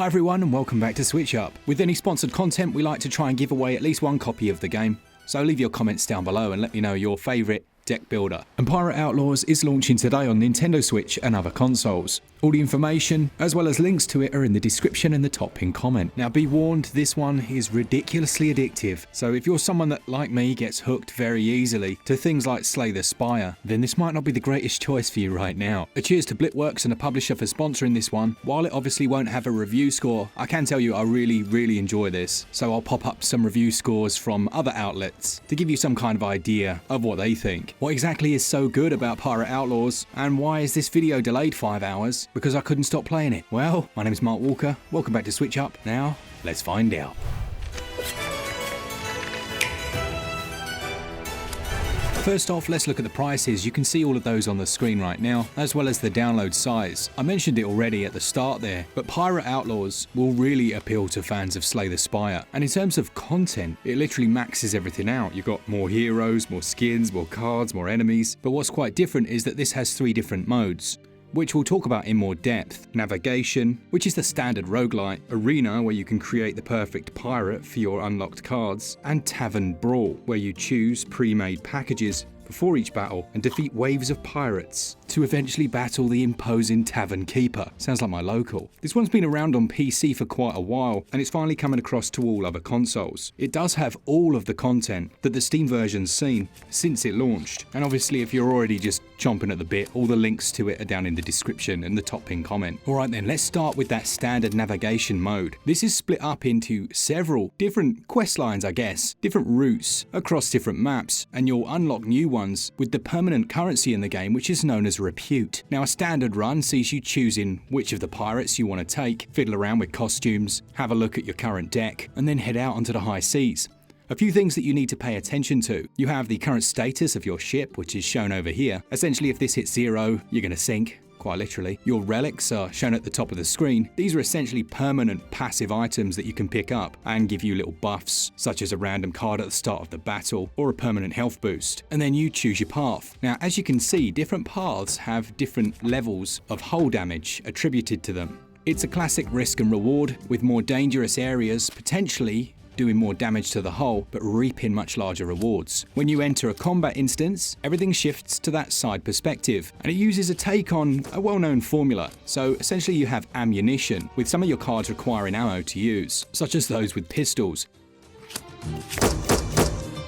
Hi everyone and welcome back to Switch Up. With any sponsored content, we like to try and give away at least one copy of the game. So leave your comments down below and let me know your favourite deck builder. And Pirate Outlaws is launching today on Nintendo Switch and other consoles. All the information, as well as links to it, are in the description and the top pinned comment. Now be warned, this one is ridiculously addictive. So if you're someone that, like me, gets hooked very easily to things like Slay the Spire, then this might not be the greatest choice for you right now. A cheers to Blitworks and the publisher for sponsoring this one. While it obviously won't have a review score, I can tell you I really enjoy this. So I'll pop up some review scores from other outlets to give you some kind of idea of what they think. What exactly is so good about Pirate Outlaws, and why is this video delayed 5 hours? Because I couldn't stop playing it. Well, my name is Mark Walker, welcome back to Switch Up. Now, let's find out. First off, let's look at the prices. You can see all of those on the screen right now, as well as the download size. I mentioned it already at the start there, but Pirate Outlaws will really appeal to fans of Slay the Spire. And in terms of content, it literally maxes everything out. You've got more heroes, more skins, more cards, more enemies. But what's quite different is that this has 3 different modes, which we'll talk about in more depth. Navigation, which is the standard roguelike. Arena, where you can create the perfect pirate for your unlocked cards. And Tavern Brawl, where you choose pre-made packages before each battle and defeat waves of pirates to eventually battle the imposing Tavern Keeper. Sounds like my local. This one's been around on PC for quite a while, and it's finally coming across to all other consoles. It does have all of the content that the Steam version's seen since it launched, and obviously if you're already just chomping at the bit, all the links to it are down in the description and the top pinned comment. Alright then, let's start with that standard navigation mode. This is split up into several different quest lines, I guess, different routes across different maps, and you'll unlock new ones with the permanent currency in the game, which is known as Repute. Now a standard run sees you choosing which of the pirates you want to take, fiddle around with costumes, have a look at your current deck, and then head out onto the high seas. A few things that you need to pay attention to. You have the current status of your ship, which is shown over here. Essentially, if this hits 0, you're going to sink. Quite literally. Your relics are shown at the top of the screen. These are essentially permanent passive items that you can pick up and give you little buffs, such as a random card at the start of the battle or a permanent health boost. And then you choose your path. Now, as you can see, different paths have different levels of hull damage attributed to them. It's a classic risk and reward, with more dangerous areas potentially doing more damage to the hull, but reaping much larger rewards. When you enter a combat instance, everything shifts to that side perspective, and it uses a take on a well-known formula. So essentially you have ammunition, with some of your cards requiring ammo to use, such as those with pistols.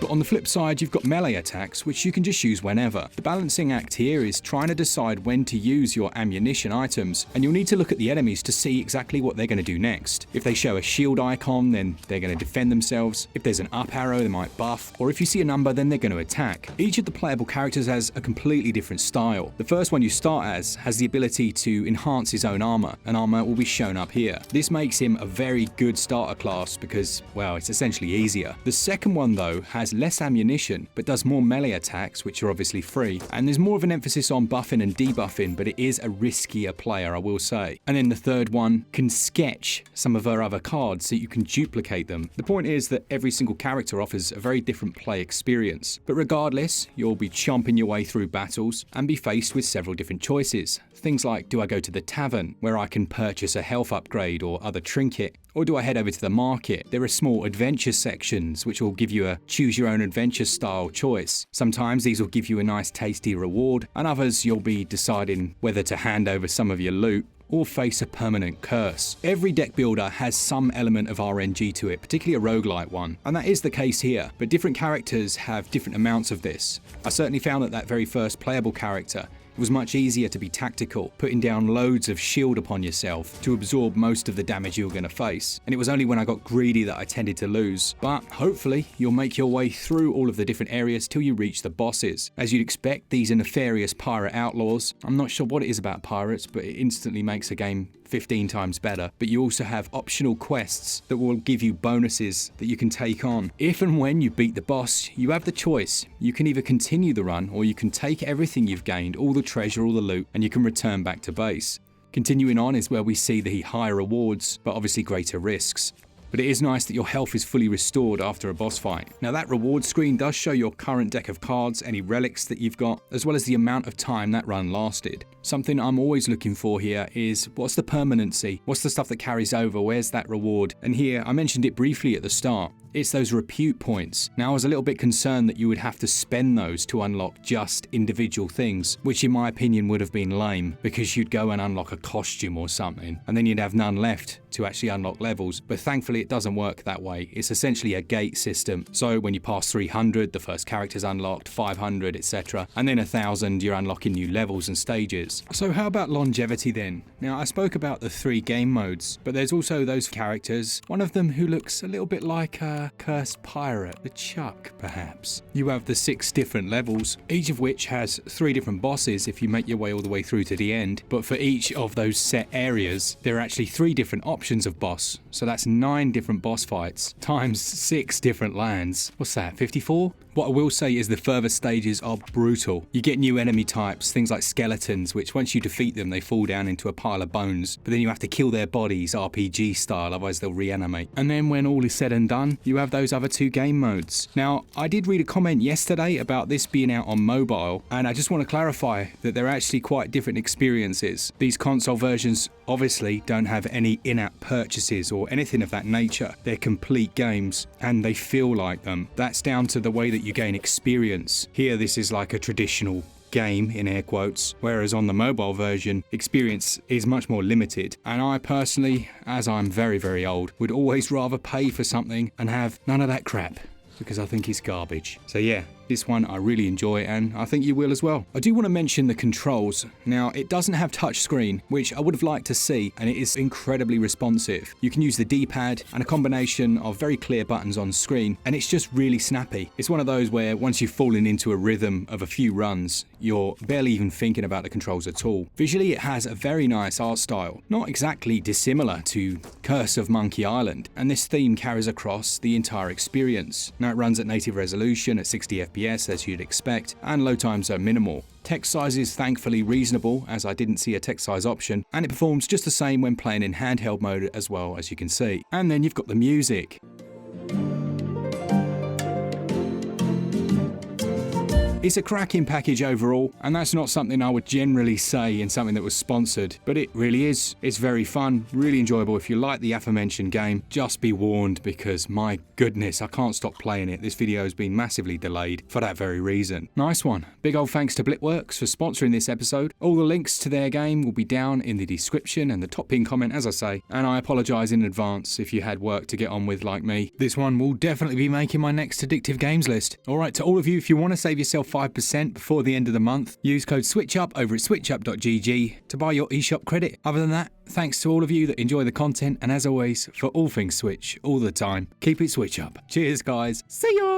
But on the flip side, you've got melee attacks, which you can just use whenever. The balancing act here is trying to decide when to use your ammunition items, and you'll need to look at the enemies to see exactly what they're going to do next. If they show a shield icon, then they're going to defend themselves. If there's an up arrow, they might buff. Or if you see a number, then they're going to attack. Each of the playable characters has a completely different style. The first one you start as has the ability to enhance his own armor, and armor will be shown up here. This makes him a very good starter class because, well, it's essentially easier. The second one, though, has less ammunition, but does more melee attacks, which are obviously free. And there's more of an emphasis on buffing and debuffing, but it is a riskier player, I will say. And then the third one can sketch some of her other cards so you can duplicate them. The point is that every single character offers a very different play experience. But regardless, you'll be chomping your way through battles and be faced with several different choices. Things like, do I go to the tavern, where I can purchase a health upgrade or other trinket? Or do I head over to the market? There are small adventure sections which will give you a choose your own adventure style choice. Sometimes these will give you a nice tasty reward, and others you'll be deciding whether to hand over some of your loot or face a permanent curse. Every deck builder has some element of RNG to it, particularly a roguelike one, and that is the case here, but different characters have different amounts of this. I certainly found that very first playable character, it was much easier to be tactical, putting down loads of shield upon yourself to absorb most of the damage you were going to face. And it was only when I got greedy that I tended to lose. But hopefully, you'll make your way through all of the different areas till you reach the bosses. As you'd expect, these are nefarious pirate outlaws. I'm not sure what it is about pirates, but it instantly makes a game 15 times better. But you also have optional quests that will give you bonuses that you can take on. If and when you beat the boss, you have the choice. You can either continue the run, or you can take everything you've gained, all the treasure, all the loot, and you can return back to base. Continuing on is where we see the higher rewards, but obviously greater risks. but it is nice that your health is fully restored after a boss fight. Now that reward screen does show your current deck of cards, any relics that you've got, as well as the amount of time that run lasted. Something I'm always looking for here is what's the permanency? What's the stuff that carries over? Where's that reward? And here, I mentioned it briefly at the start. It's those repute points. Now I was a little bit concerned that you would have to spend those to unlock just individual things, which in my opinion would have been lame, because you'd go and unlock a costume or something, and then you'd have none left to actually unlock levels. But thankfully it doesn't work that way. It's essentially a gate system. So when you pass 300, the first character's unlocked, 500, etc. And then 1000, you're unlocking new levels and stages. So how about longevity then? Now I spoke about the 3 game modes, but there's also those characters, one of them who looks a little bit like a cursed pirate, the Chuck perhaps. You have the 6 different levels, each of which has 3 different bosses if you make your way all the way through to the end, but for each of those set areas there are actually 3 different options of boss, so that's 9 different boss fights times 6 different lands. What's that, 54? What I will say is the further stages are brutal. You get new enemy types, things like skeletons, which once you defeat them they fall down into a pile of bones, but then you have to kill their bodies RPG style, otherwise they'll reanimate. And then when all is said and done, you have those other 2 game modes. Now I did read a comment yesterday about this being out on mobile, and I just want to clarify that they're actually quite different experiences. These console versions obviously don't have any in-app purchases or anything of that nature. They're complete games and they feel like them. That's down to the way that you gain experience. Here this is like a traditional game in air quotes, whereas on the mobile version experience is much more limited, and I personally, as I'm very old, would always rather pay for something and have none of that crap, because I think it's garbage. So yeah, this one I really enjoy, and I think you will as well. I do want to mention the controls. Now, it doesn't have touch screen, which I would have liked to see, and it is incredibly responsive. You can use the D-pad and a combination of very clear buttons on screen, and it's just really snappy. It's one of those where once you've fallen into a rhythm of a few runs, you're barely even thinking about the controls at all. Visually, it has a very nice art style, not exactly dissimilar to Curse of Monkey Island, and this theme carries across the entire experience. Now, it runs at native resolution at 60 FPS as you'd expect, and load times are minimal. Text size is thankfully reasonable, as I didn't see a text size option, and it performs just the same when playing in handheld mode as well, as you can see. And then you've got the music. It's a cracking package overall, and that's not something I would generally say in something that was sponsored, but it really is. It's very fun, really enjoyable. If you like the aforementioned game, just be warned, because my goodness, I can't stop playing it. This video has been massively delayed for that very reason. Nice one. Big old thanks to Blitworks for sponsoring this episode. All the links to their game will be down in the description and the top pinned comment, as I say, and I apologise in advance if you had work to get on with like me. This one will definitely be making my next addictive games list. Alright, to all of you, if you want to save yourself 5% before the end of the month, use code SWITCHUP over at switchup.gg to buy your eShop credit. Other than that, thanks to all of you that enjoy the content, and as always, for all things Switch, all the time, keep it Switch up. Cheers guys, see ya!